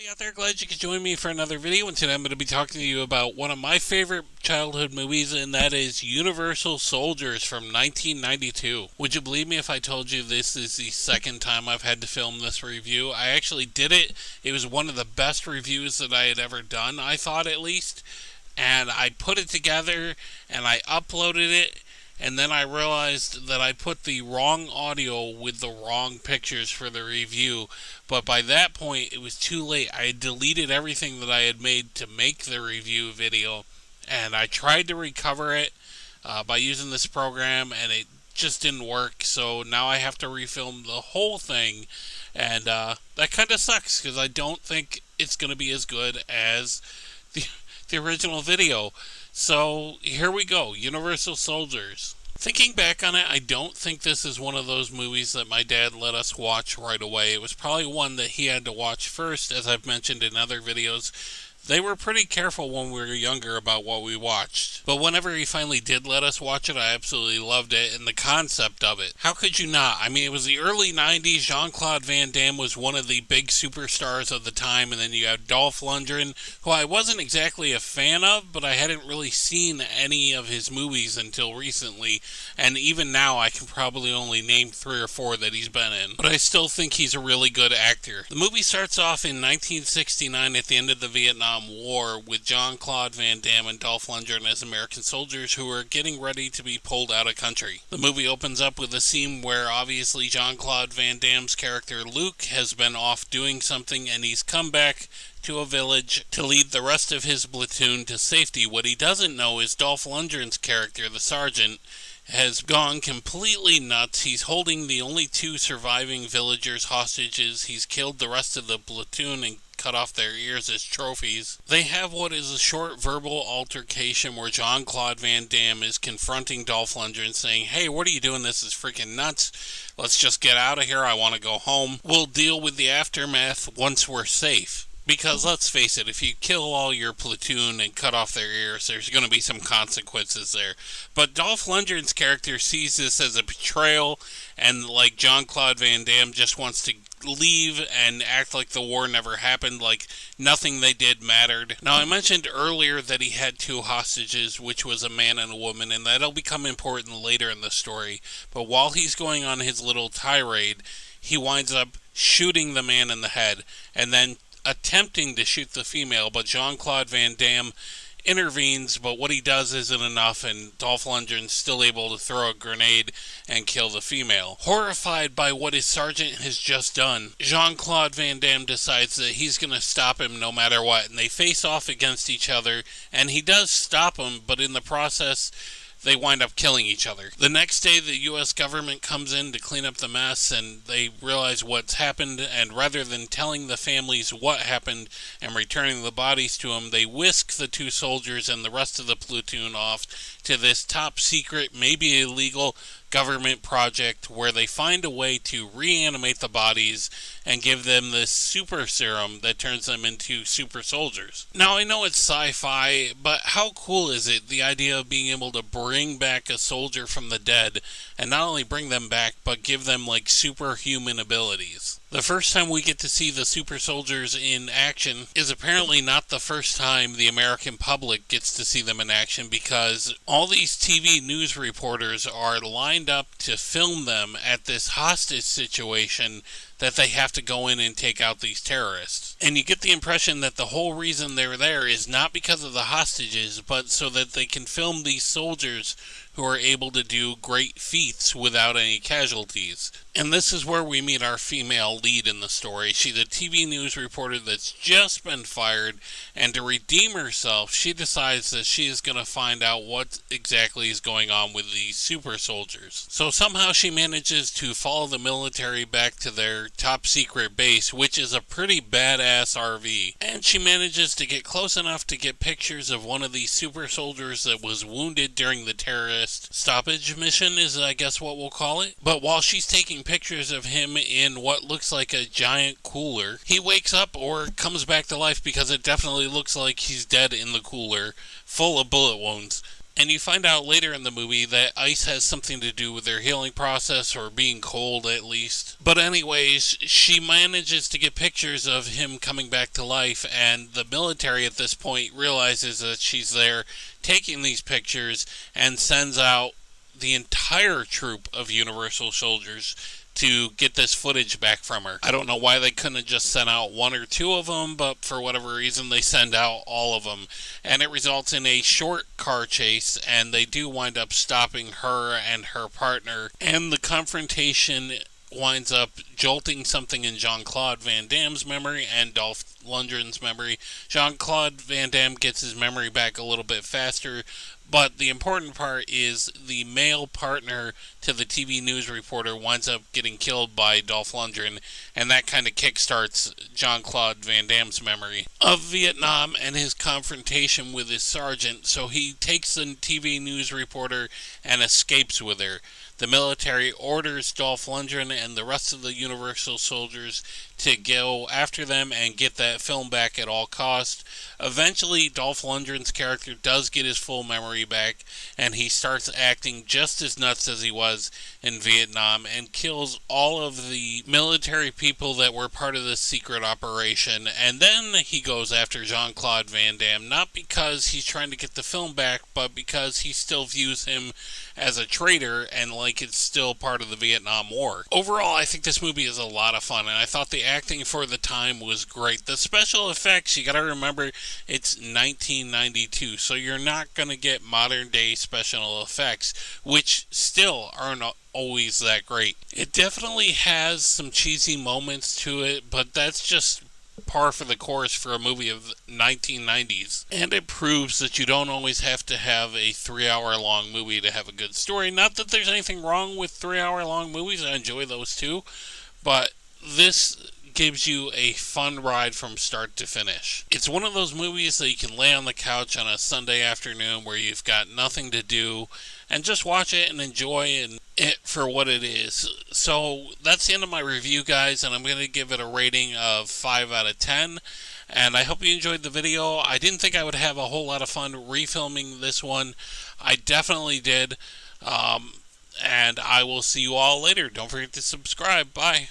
Howdy out there, glad you could join me for another video, and today I'm going to be talking to you about one of my favorite childhood movies, and that is Universal Soldiers from 1992. Would you believe me if I told you this is the second time I've had to film this review? I actually did it. It was one of the best reviews that I had ever done, I thought at least, and I put it together and I uploaded it. And then I realized that I put the wrong audio with the wrong pictures for the review. But by that point, it was too late. I had deleted everything that I had made to make the review video. And I tried to recover it by using this program, and it just didn't work. So now I have to refilm the whole thing. And that kind of sucks, because I don't think it's going to be as good as the original video. So, here we go, Universal Soldiers. Thinking back on it, I don't think this is one of those movies that my dad let us watch right away. It was probably one that he had to watch first, as I've mentioned in other videos. They were pretty careful when we were younger about what we watched. But whenever he finally did let us watch it, I absolutely loved it, and the concept of it. How could you not? I mean, it was the early 90s. Jean-Claude Van Damme was one of the big superstars of the time, and then you had Dolph Lundgren, who I wasn't exactly a fan of, but I hadn't really seen any of his movies until recently, and even now I can probably only name 3 or 4 that he's been in. But I still think he's a really good actor. The movie starts off in 1969 at the end of the Vietnam War with Jean-Claude Van Damme and Dolph Lundgren as American soldiers who are getting ready to be pulled out of country. The movie opens up with a scene where obviously Jean-Claude Van Damme's character Luc has been off doing something, and he's come back to a village to lead the rest of his platoon to safety. What he doesn't know is Dolph Lundgren's character, the sergeant, has gone completely nuts. He's holding the only 2 surviving villagers hostages. He's killed the rest of the platoon and cut off their ears as trophies. They have what is a short verbal altercation where Jean-Claude Van Damme is confronting Dolph Lundgren saying, "Hey, what are you doing? This is freaking nuts. Let's just get out of here. I want to go home. We'll deal with the aftermath once we're safe." Because let's face it, if you kill all your platoon and cut off their ears, there's going to be some consequences there. But Dolph Lundgren's character sees this as a betrayal, and like Jean-Claude Van Damme just wants to leave and act like the war never happened, like nothing they did mattered. Now, I mentioned earlier that he had 2 hostages, which was a man and a woman, and that'll become important later in the story. But while he's going on his little tirade, he winds up shooting the man in the head, and then attempting to shoot the female, but Jean-Claude Van Damme intervenes, but what he does isn't enough, and Dolph Lundgren's still able to throw a grenade and kill the female. Horrified by what his sergeant has just done, Jean-Claude Van Damme decides that he's going to stop him no matter what, and they face off against each other, and he does stop him, but in the process, they wind up killing each other. The next day, the U.S. government comes in to clean up the mess, and they realize what's happened, and rather than telling the families what happened and returning the bodies to them, they whisk the 2 soldiers and the rest of the platoon off to this top secret, maybe illegal, government project where they find a way to reanimate the bodies and give them this super serum that turns them into super soldiers. Now, I know it's sci-fi, but how cool is it, the idea of being able to bring back a soldier from the dead, and not only bring them back, but give them like superhuman abilities. The first time we get to see the super soldiers in action is apparently not the first time the American public gets to see them in action, because all these TV news reporters are lined up to film them at this hostage situation that they have to go in and take out these terrorists. And you get the impression that the whole reason they're there is not because of the hostages, but so that they can film these soldiers who are able to do great feats without any casualties. And this is where we meet our female lead in the story. She's a TV news reporter that's just been fired, and to redeem herself, she decides that she is going to find out what exactly is going on with these super soldiers. So somehow she manages to follow the military back to their top secret base, which is a pretty badass RV. And she manages to get close enough to get pictures of one of these super soldiers that was wounded during the terrorist stoppage mission, is I guess what we'll call it. But while she's taking pictures of him in what looks like a giant cooler, he wakes up or comes back to life, because it definitely looks like he's dead in the cooler, full of bullet wounds. And you find out later in the movie that ice has something to do with their healing process, or being cold at least. But anyways, she manages to get pictures of him coming back to life, and the military at this point realizes that she's there taking these pictures and sends out the entire troop of Universal soldiers to get this footage back from her. I don't know why they couldn't have just sent out one or two of them, but for whatever reason they send out all of them. And it results in a short car chase, and they do wind up stopping her and her partner. And the confrontation winds up jolting something in Jean-Claude Van Damme's memory and Dolph Lundgren's memory. Jean-Claude Van Damme gets his memory back a little bit faster, but the important part is the male partner to the TV news reporter winds up getting killed by Dolph Lundgren, and that kind of kickstarts Jean-Claude Van Damme's memory of Vietnam and his confrontation with his sergeant, so he takes the TV news reporter and escapes with her. The military orders Dolph Lundgren and the rest of the Universal soldiers to go after them and get that film back at all costs. Eventually, Dolph Lundgren's character does get his full memory back, and he starts acting just as nuts as he was in Vietnam and kills all of the military people that were part of this secret operation. And then he goes after Jean-Claude Van Damme, not because he's trying to get the film back, but because he still views him as a traitor and like it's still part of the Vietnam War. Overall, I think this movie is a lot of fun, and I thought the acting for the time was great. The special effects, you gotta remember, it's 1992, so you're not gonna get modern day special effects, which still aren't always that great. It definitely has some cheesy moments to it, but that's just par for the course for a movie of 1990s. And it proves that you don't always have to have a 3-hour long movie to have a good story. Not that there's anything wrong with 3-hour long movies, I enjoy those too, but this gives you a fun ride from start to finish. It's one of those movies that you can lay on the couch on a Sunday afternoon where you've got nothing to do and just watch it and enjoy it for what it is. So that's the end of my review, guys, and I'm going to give it a rating of 5 out of 10. And I hope you enjoyed the video. I didn't think I would have a whole lot of fun refilming this one. I definitely did. And I will see you all later. Don't forget to subscribe. Bye.